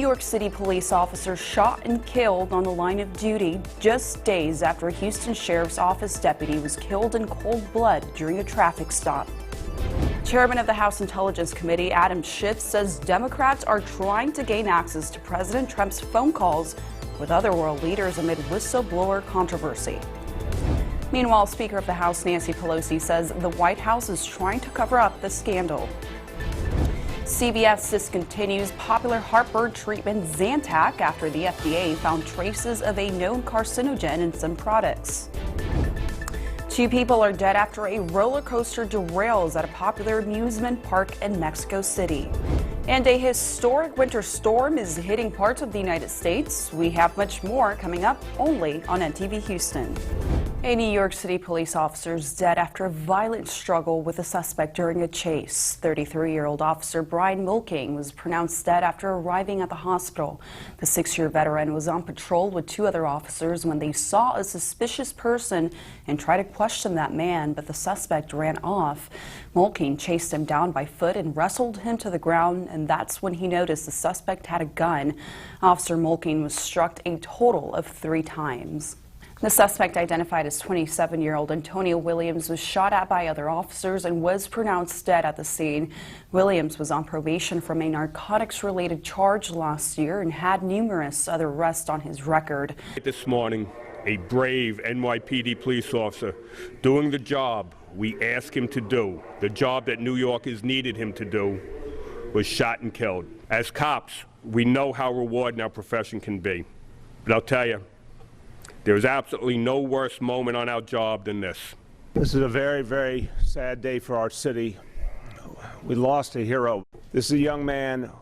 York City police officer shot and killed on the line of duty just days after a Houston Sheriff's Office deputy was killed in cold blood during a traffic stop. Chairman of the House Intelligence Committee, Adam Schiff, says Democrats are trying to gain access to President Trump's phone calls with other world leaders amid whistleblower controversy. Meanwhile, Speaker of the House Nancy Pelosi says the White House is trying to cover up the scandal. CVS discontinues popular heartburn treatment Zantac after the FDA found traces of a known carcinogen in some products. 2 people are dead after a roller coaster derails at a popular amusement park in Mexico City. And a historic winter storm is hitting parts of the United States. We have much more coming up only on NTV Houston. A New York City police officer is dead after a violent struggle with a suspect during a chase. 33-year-old officer Brian Mulking was pronounced dead after arriving at the hospital. The 6-year veteran was on patrol with 2 other officers when they saw a suspicious person and tried to question that man, but the suspect ran off. Mulking chased him down by foot and wrestled him to the ground, and that's when he noticed the suspect had a gun. Officer Mulking was struck a total of 3 times. The suspect, identified as 27-year-old Antonio Williams, was shot at by other officers and was pronounced dead at the scene. Williams was on probation from a narcotics-related charge last year and had numerous other arrests on his record. This morning, a brave NYPD police officer doing the job we asked him to do, the job that New Yorkers needed him to do, was shot and killed. As cops, we know how rewarding our profession can be. But I'll tell you, there's absolutely no worse moment on our job than this. This is a very, very sad day for our city. We lost a hero. This is a young man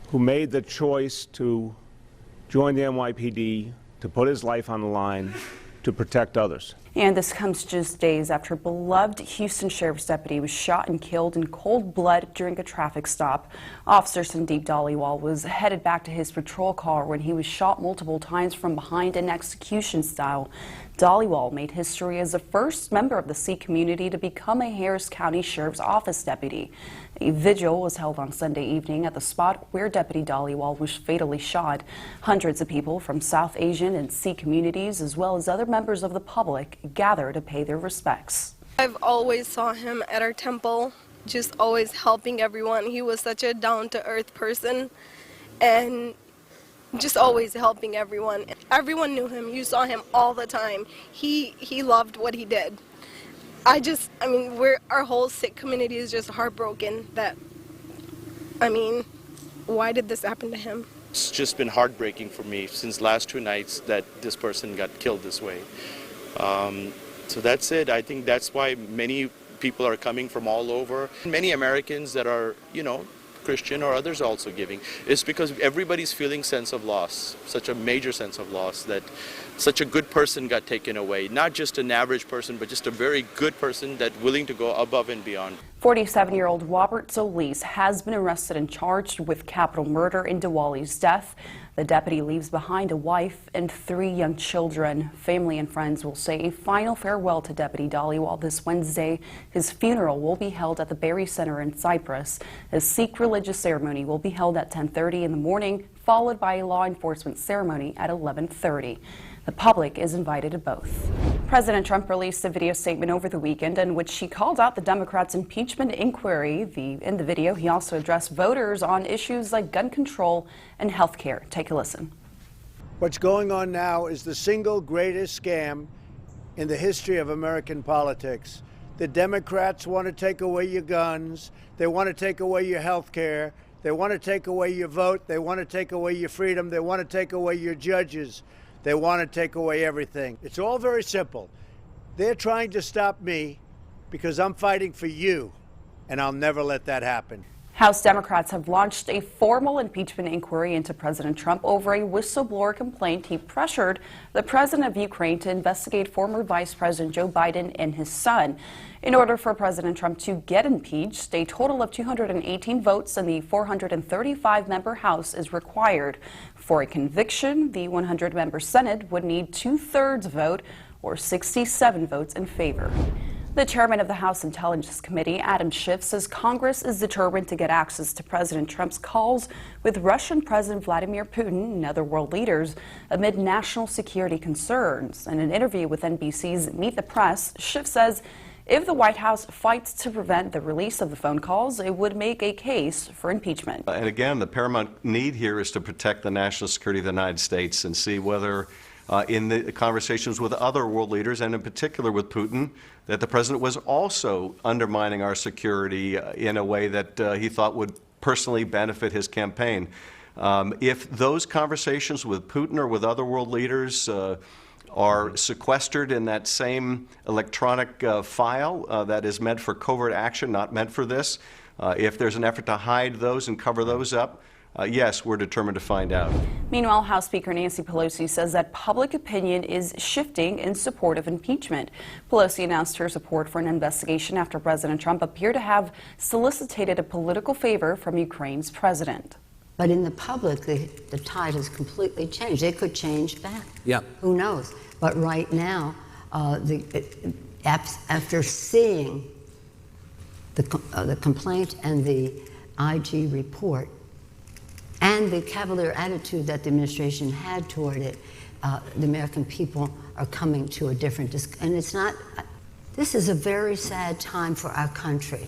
who made the choice to join the NYPD, to put his life on the line, to protect others. And this comes just days after a beloved Houston Sheriff's deputy was shot and killed in cold blood during a traffic stop. Officer Sandeep Dhaliwal was headed back to his patrol car when he was shot multiple times from behind in execution style. Dhaliwal made history as the first member of the Sikh community to become a Harris County Sheriff's Office deputy. A vigil was held on Sunday evening at the spot where Deputy Dhaliwal was fatally shot. Hundreds of people from South Asian and Sikh communities, as well as other members of the public, gather to pay their respects. I've always saw him at our temple, just always helping everyone. He was such a down-to-earth person and just always helping everyone. Everyone knew him. You saw him all the time. He loved what he did. I mean, our whole Sikh community is just heartbroken that, why did this happen to him? It's just been heartbreaking for me since last 2 nights that this person got killed this way. So that's it. I think that's why many people are coming from all over. Many Americans that are, Christian or others also giving. It's because everybody's feeling sense of loss, such a major sense of loss that such a good person got taken away. Not just an average person, but just a very good person that's willing to go above and beyond. 47-year-old Robert Solis has been arrested and charged with capital murder in Diwali's death. The deputy leaves behind a wife and 3 young children. Family and friends will say a final farewell to Deputy Dhaliwal this Wednesday. His funeral will be held at the Berry Center in Cyprus. A Sikh religious ceremony will be held at 10:30 in the morning, followed by a law enforcement ceremony at 11:30. The public is invited to both. President Trump released a video statement over the weekend in which he called out the Democrats' impeachment inquiry. In the video, he also addressed voters on issues like gun control and health care. Take a listen. What's going on now is the single greatest scam in the history of American politics. The Democrats want to take away your guns. They want to take away your health care. They want to take away your vote. They want to take away your freedom. They want to take away your judges. They want to take away everything. It's all very simple. They're trying to stop me because I'm fighting for you, and I'll never let that happen. House Democrats have launched a formal impeachment inquiry into President Trump over a whistleblower complaint he pressured the president of Ukraine to investigate former Vice President Joe Biden and his son. In order for President Trump to get impeached, a total of 218 votes in the 435-member House is required. For a conviction, the 100-member Senate would need 2/3 vote or 67 votes in favor. The chairman of the House Intelligence Committee, Adam Schiff, says Congress is determined to get access to President Trump's calls with Russian President Vladimir Putin and other world leaders amid national security concerns. In an interview with NBC's Meet the Press, Schiff says if the White House fights to prevent the release of the phone calls, it would make a case for impeachment. And again, the paramount need here is to protect the national security of the United States and see whether in the conversations with other world leaders, and in particular with Putin, that the president was also undermining our security in a way that he thought would personally benefit his campaign. If those conversations with Putin or with other world leaders are sequestered in that same electronic file that is meant for covert action, not meant for this, if there's an effort to hide those and cover those up, yes, we're determined to find out. Meanwhile, House Speaker Nancy Pelosi says that public opinion is shifting in support of impeachment. Pelosi announced her support for an investigation after President Trump appeared to have solicited a political favor from Ukraine's president. But in the public, the tide has completely changed. It could change back. Yeah. Who knows? But right now, after seeing the complaint and the IG report, and the cavalier attitude that the administration had toward it, the American people are coming to a different, and it's not, this is a very sad time for our country.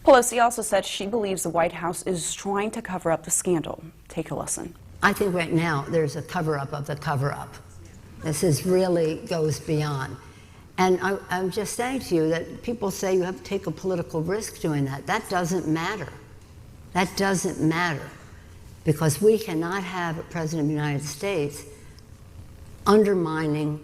Pelosi also said she believes the White House is trying to cover up the scandal. Take a listen. I think right now there's a cover-up of the cover-up. This is really goes beyond. And I'm just saying to you that people say you have to take a political risk doing that. That doesn't matter. That doesn't matter. Because we cannot have a president of the United States undermining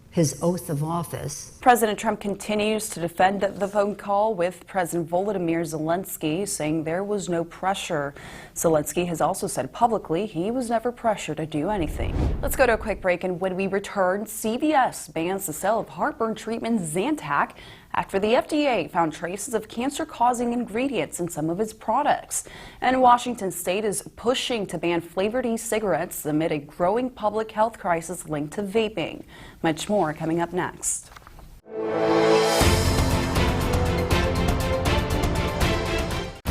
his oath of office. President Trump continues to defend the phone call with President Volodymyr Zelensky, saying there was no pressure. Zelensky has also said publicly he was never pressured to do anything. Let's go to a quick break, and when we return, CVS bans the sale of heartburn treatment Zantac after the FDA found traces of cancer-causing ingredients in some of its products. And Washington State is pushing to ban flavored e-cigarettes amid a growing public health crisis linked to vaping. Much more coming up next.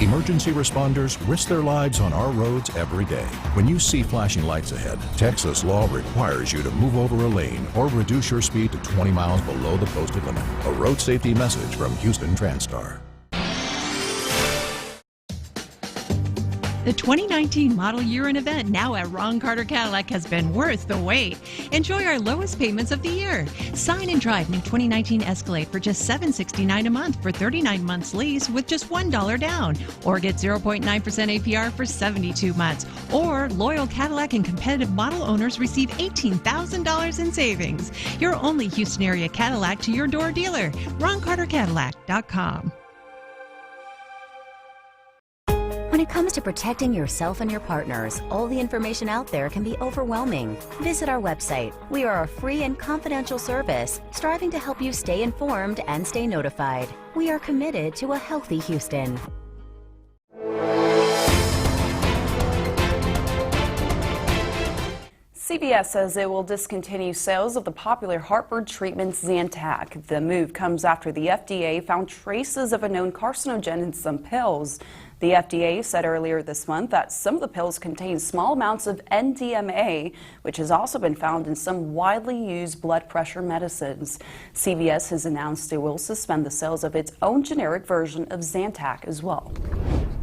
Emergency responders risk their lives on our roads every day. When you see flashing lights ahead, Texas law requires you to move over a lane or reduce your speed to 20 miles below the posted limit. A road safety message from Houston TransStar. The 2019 model year-end event now at Ron Carter Cadillac has been worth the wait. Enjoy our lowest payments of the year. Sign and drive new 2019 Escalade for just $769 a month for 39 months lease with just $1 down. Or get 0.9% APR for 72 months. Or loyal Cadillac and competitive model owners receive $18,000 in savings. Your only Houston area Cadillac to your door dealer. RonCarterCadillac.com. When it comes to protecting yourself and your partners, all the information out there can be overwhelming. Visit our website. We are a free and confidential service, striving to help you stay informed and stay notified. We are committed to a healthy Houston. CVS says it will discontinue sales of the popular heartburn treatment Zantac. The move comes after the FDA found traces of a known carcinogen in some pills. The FDA said earlier this month that some of the pills contain small amounts of NDMA, which has also been found in some widely used blood pressure medicines. CVS has announced it will suspend the sales of its own generic version of Zantac as well.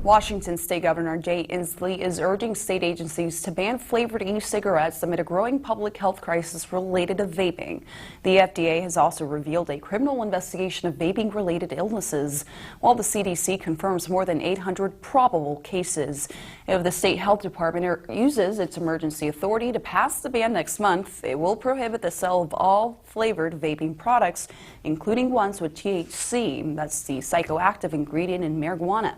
Washington State Governor Jay Inslee is urging state agencies to ban flavored e-cigarettes amid a growing public health crisis related to vaping. The FDA has also revealed a criminal investigation of vaping-related illnesses, while the CDC confirms more than 800 probable cases. If the state health department uses its emergency authority to pass the ban next month, it will prohibit the sale of all flavored vaping products, including ones with THC, that's the psychoactive ingredient in marijuana.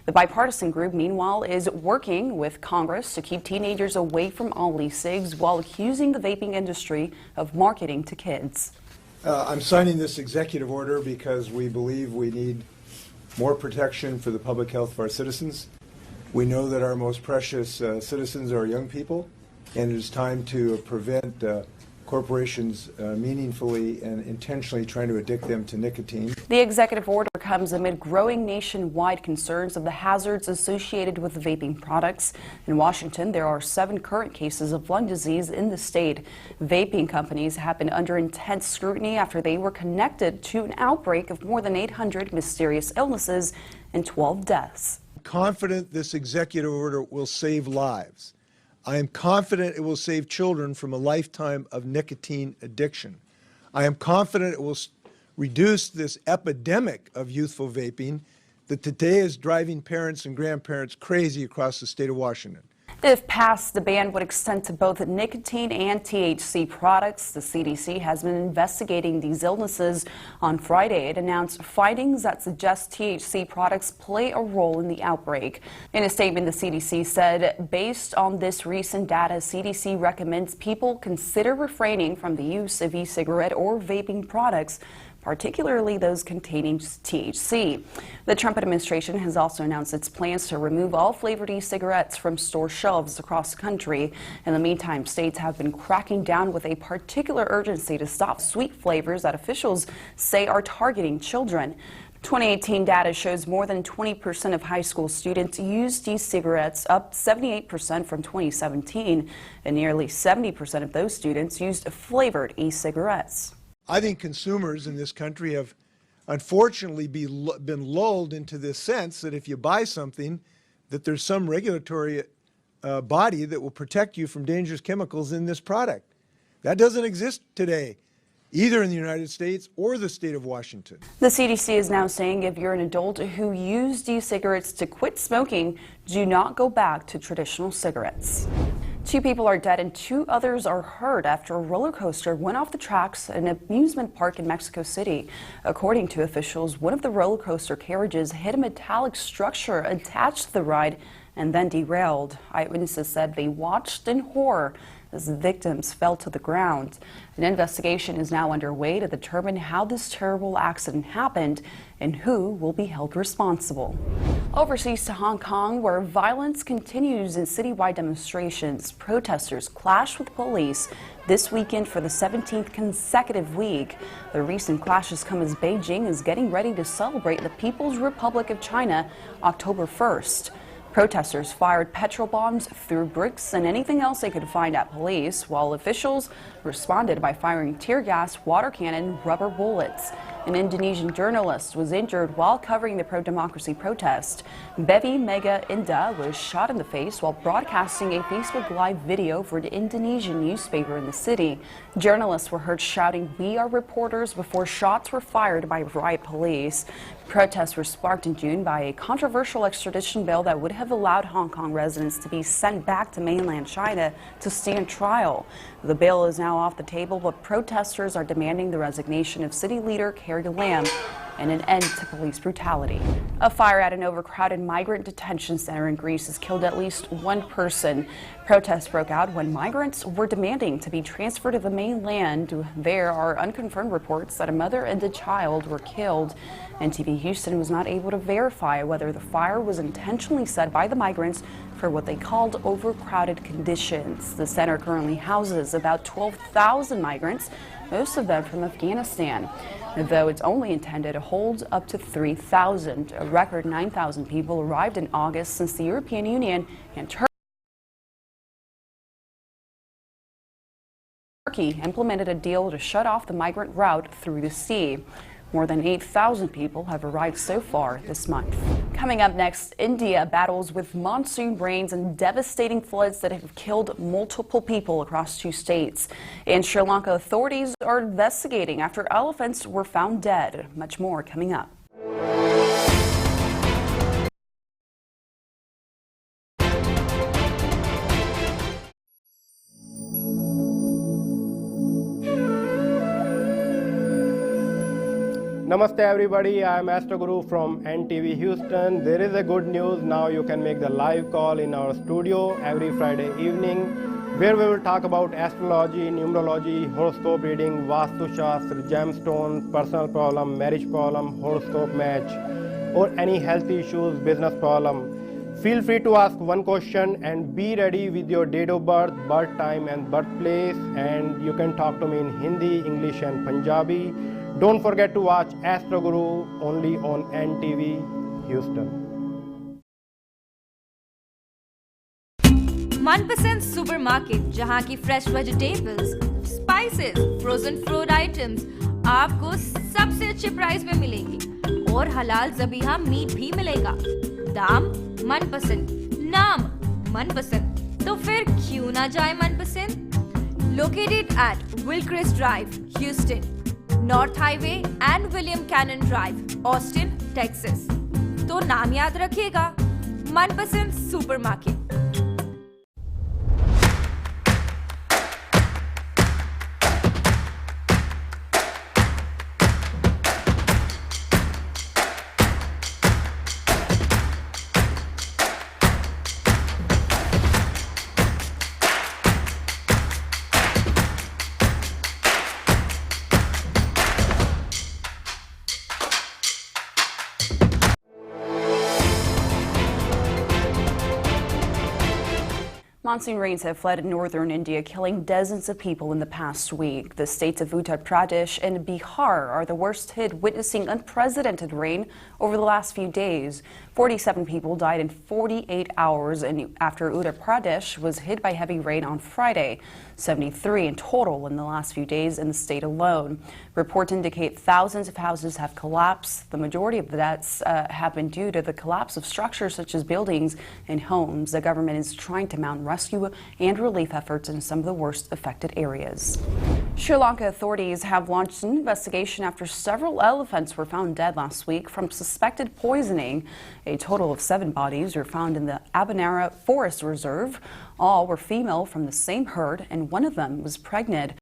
The bipartisan group, meanwhile, is working with Congress to keep teenagers away from all e-cigs while accusing the vaping industry of marketing to kids. I'm signing this executive order because we believe we need more protection for the public health of our citizens. We know that our most precious citizens are young people, and it is time to prevent corporations meaningfully and intentionally trying to addict them to nicotine. The executive order comes amid growing nationwide concerns of the hazards associated with vaping products. In Washington, there are 7 current cases of lung disease in the state. Vaping companies have been under intense scrutiny after they were connected to an outbreak of more than 800 mysterious illnesses and 12 deaths. Confident this executive order will save lives. I am confident it will save children from a lifetime of nicotine addiction. I am confident it will reduce this epidemic of youthful vaping that today is driving parents and grandparents crazy across the state of Washington. If passed, the ban would extend to both nicotine and THC products. The CDC has been investigating these illnesses. On Friday, it announced findings that suggest THC products play a role in the outbreak. In a statement, the CDC said, based on this recent data, CDC recommends people consider refraining from the use of e-cigarette or vaping products, particularly those containing THC. The Trump administration has also announced its plans to remove all flavored e-cigarettes from store shelves across the country. In the meantime, states have been cracking down with a particular urgency to stop sweet flavors that officials say are targeting children. 2018 data shows more than 20% of high school students used e-cigarettes, up 78% from 2017, and nearly 70% of those students used flavored e-cigarettes. I think consumers in this country have unfortunately been lulled into this sense that if you buy something, that there's some regulatory body that will protect you from dangerous chemicals in this product. That doesn't exist today, either in the United States or the state of Washington. The CDC is now saying if you're an adult who used e-cigarettes to quit smoking, do not go back to traditional cigarettes. 2 people are dead and 2 others are hurt after a roller coaster went off the tracks at an amusement park in Mexico City. According to officials, one of the roller coaster carriages hit a metallic structure attached to the ride and then derailed. Eyewitnesses said they watched in horror as the victims fell to the ground. An investigation is now underway to determine how this terrible accident happened and who will be held responsible. Overseas to Hong Kong, where violence continues in citywide demonstrations, protesters clashed with police this weekend for the 17th consecutive week. The recent clashes come as Beijing is getting ready to celebrate the People's Republic of China October 1st. Protesters fired petrol bombs, threw bricks, and anything else they could find at police, while officials responded by firing tear gas, water cannon, rubber bullets. An Indonesian journalist was injured while covering the pro-democracy protest. Bevi Mega Indah was shot in the face while broadcasting a Facebook Live video for an Indonesian newspaper in the city. Journalists were heard shouting, "We are reporters," before shots were fired by riot police. Protests were sparked in June by a controversial extradition bill that would have allowed Hong Kong residents to be sent back to mainland China to stand trial. The bill is now off the table, but protesters are demanding the resignation of city leader Carrie Lam and an end to police brutality. A fire at an overcrowded migrant detention center in Greece has killed at least 1 person. Protests broke out when migrants were demanding to be transferred to the mainland. There are unconfirmed reports that a mother and a child were killed. NTV Houston was not able to verify whether the fire was intentionally set by the migrants for what they called overcrowded conditions. The center currently houses about 12,000 migrants, most of them from Afghanistan, though it's only intended to hold up to 3,000. A record 9,000 people arrived in August since the European Union and Turkey implemented a deal to shut off the migrant route through the sea. More than 8,000 people have arrived so far this month. Coming up next, India battles with monsoon rains and devastating floods that have killed multiple people across 2 states. In Sri Lanka, authorities are investigating after elephants were found dead. Much more coming up. Namaste everybody, I am Astro Guru from NTV Houston. There is a good news, now you can make the live call in our studio every Friday evening, where we will talk about astrology, numerology, horoscope reading, Vastu Shastra, gemstones, personal problem, marriage problem, horoscope match, or any health issues, business problem. Feel free to ask one question and be ready with your date of birth, birth time and birthplace, and you can talk to me in Hindi, English and Punjabi. Don't forget to watch Astro Guru only on NTV Houston. मनपसंद supermarket जहां की fresh vegetables, spices, frozen food items आपको सबसे अच्छे price में मिलेंगे और हलाल ज़बीहा मीट भी मिलेगा। दाम मनपसंद, नाम मनपसंद, तो फिर क्यों ना जाए Manpasand. Located at Wilcrest drive, Houston, north highway and William Cannon drive, Austin, Texas. तो नाम याद रखिएगा, Manpasand supermarket. Monsoon rains have flooded northern India, killing dozens of people in the past week. The states of Uttar Pradesh and Bihar are the worst hit, witnessing unprecedented rain over the last few days. 47 people died in 48 hours after Uttar Pradesh was hit by heavy rain on Friday. 73 in total in the last few days in the state alone. Reports indicate thousands of houses have collapsed. The majority of the deaths have been due to the collapse of structures such as buildings and homes. The government is trying to mount rescue and relief efforts in some of the worst affected areas. Sri Lanka authorities have launched an investigation after several elephants were found dead last week from suspected poisoning. A total of 7 bodies were found in the Abanara Forest Reserve. All were female from the same herd, and one of them was pregnant.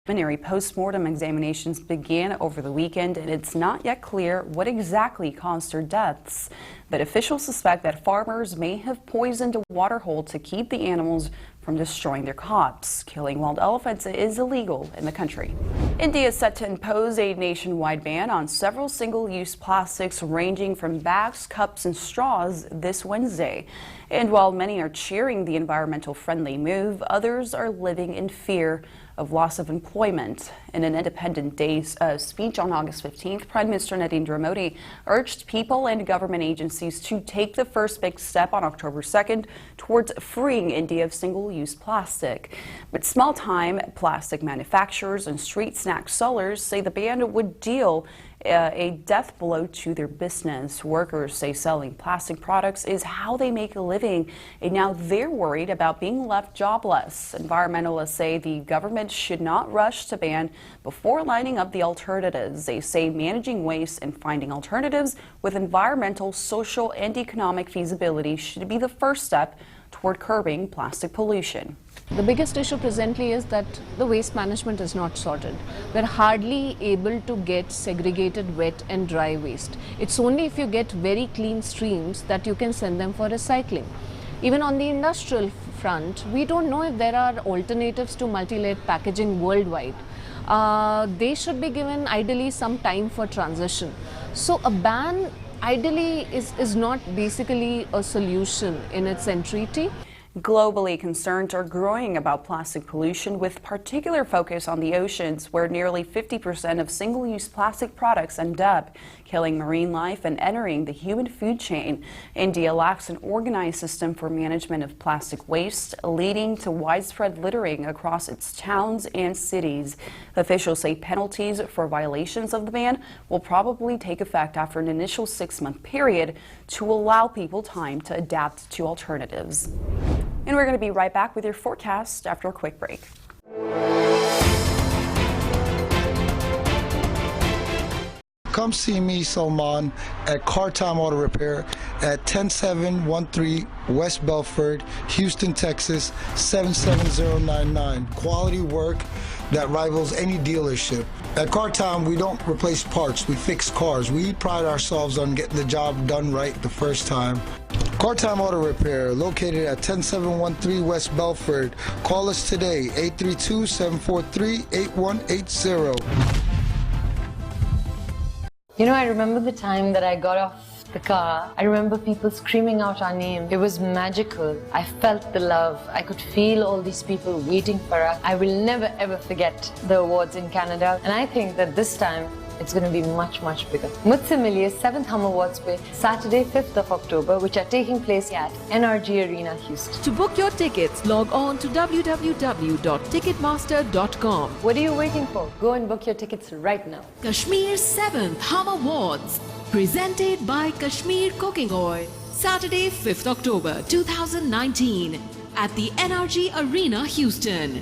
Preliminary post-mortem examinations began over the weekend, and it's not yet clear what exactly caused their deaths. But officials suspect that farmers may have poisoned a water hole to keep the animals from destroying their crops. Killing wild elephants is illegal in the country. India is set to impose a nationwide ban on several single-use plastics ranging from bags, cups, and straws this Wednesday. And while many are cheering the environmental-friendly move, others are living in fear of loss of employment. In an Independence Day speech on August 15th, Prime Minister Narendra Modi urged people and government agencies to take the first big step on October 2nd towards freeing India of single-use plastic. But small-time plastic manufacturers and street snack sellers say the ban would deal a death blow to their business. Workers say selling plastic products is how they make a living, and now they're worried about being left jobless. Environmentalists say the government should not rush to ban before lining up the alternatives. They say managing waste and finding alternatives with environmental, social, and economic feasibility should be the first step toward curbing plastic pollution. The biggest issue presently is that the waste management is not sorted. We're hardly able to get segregated wet and dry waste. It's only if you get very clean streams that you can send them for recycling. Even on the industrial front, we don't know if there are alternatives to multi-layered packaging worldwide. They should be given ideally some time for transition. So a ban ideally is not basically a solution in its entirety. Globally, concerns are growing about plastic pollution, with particular focus on the oceans, where nearly 50% of single-use plastic products end up, killing marine life and entering the human food chain. India lacks an organized system for management of plastic waste, leading to widespread littering across its towns and cities. Officials say penalties for violations of the ban will probably take effect after an initial 6-month period to allow people time to adapt to alternatives. And we're going to be right back with your forecast after a quick break. Come see me, Salman, at Car Time Auto Repair at 10713 West Belford, Houston, Texas, 77099. Quality work that rivals any dealership. At Car Time, we don't replace parts, we fix cars. We pride ourselves on getting the job done right the first time. Car Time Auto Repair, located at 10713 West Belford. Call us today, 832-743-8180. You know, I remember the time that I got off the car. I remember people screaming out our name. It was magical. I felt the love. I could feel all these people waiting for us. I will never ever forget the awards in Canada, and I think that this time it's going to be much, much bigger. Mujhse Miliye 7th Hum Awards pe Saturday 5th of October, which are taking place at NRG Arena, Houston. To book your tickets, log on to www.ticketmaster.com. What are you waiting for? Go and book your tickets right now. Kashmir's 7th Hum Awards, presented by Kashmir Cooking Oil. Saturday 5th October 2019 at the NRG Arena, Houston.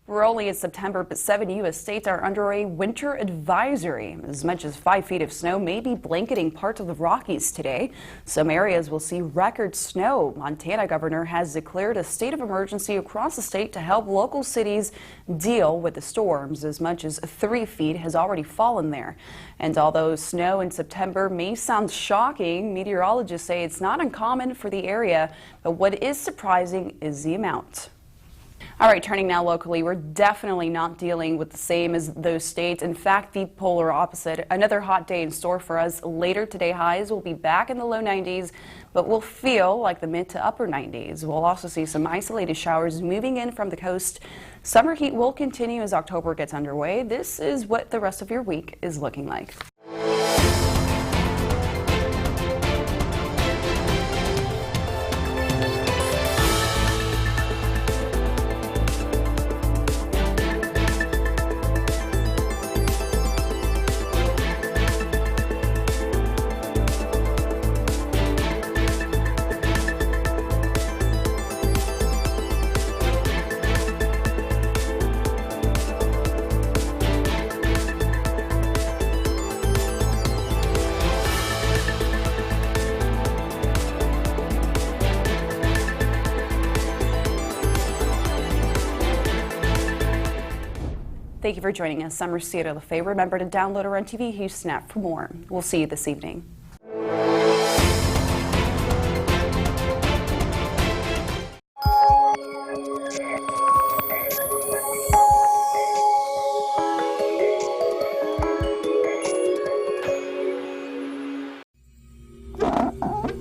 We're only in September, but 7 U.S. states are under a winter advisory. As much as 5 feet of snow may be blanketing parts of the Rockies today. Some areas will see record snow. Montana governor has declared a state of emergency across the state to help local cities deal with the storms. As much as 3 feet has already fallen there. And although snow in September may sound shocking, meteorologists say it's not uncommon for the area. But what is surprising is the amount. All right, turning now locally, we're definitely not dealing with the same as those states. In fact, the polar opposite. Another hot day in store for us later today. Highs will be back in the low 90s, but will feel like the mid to upper 90s. We'll also see some isolated showers moving in from the coast. Summer heat will continue as October gets underway. This is what the rest of your week is looking like. Thank you for joining us. I'm Rosita Lefebvre. Remember to download our NTV Houston app for more. We'll see you this evening.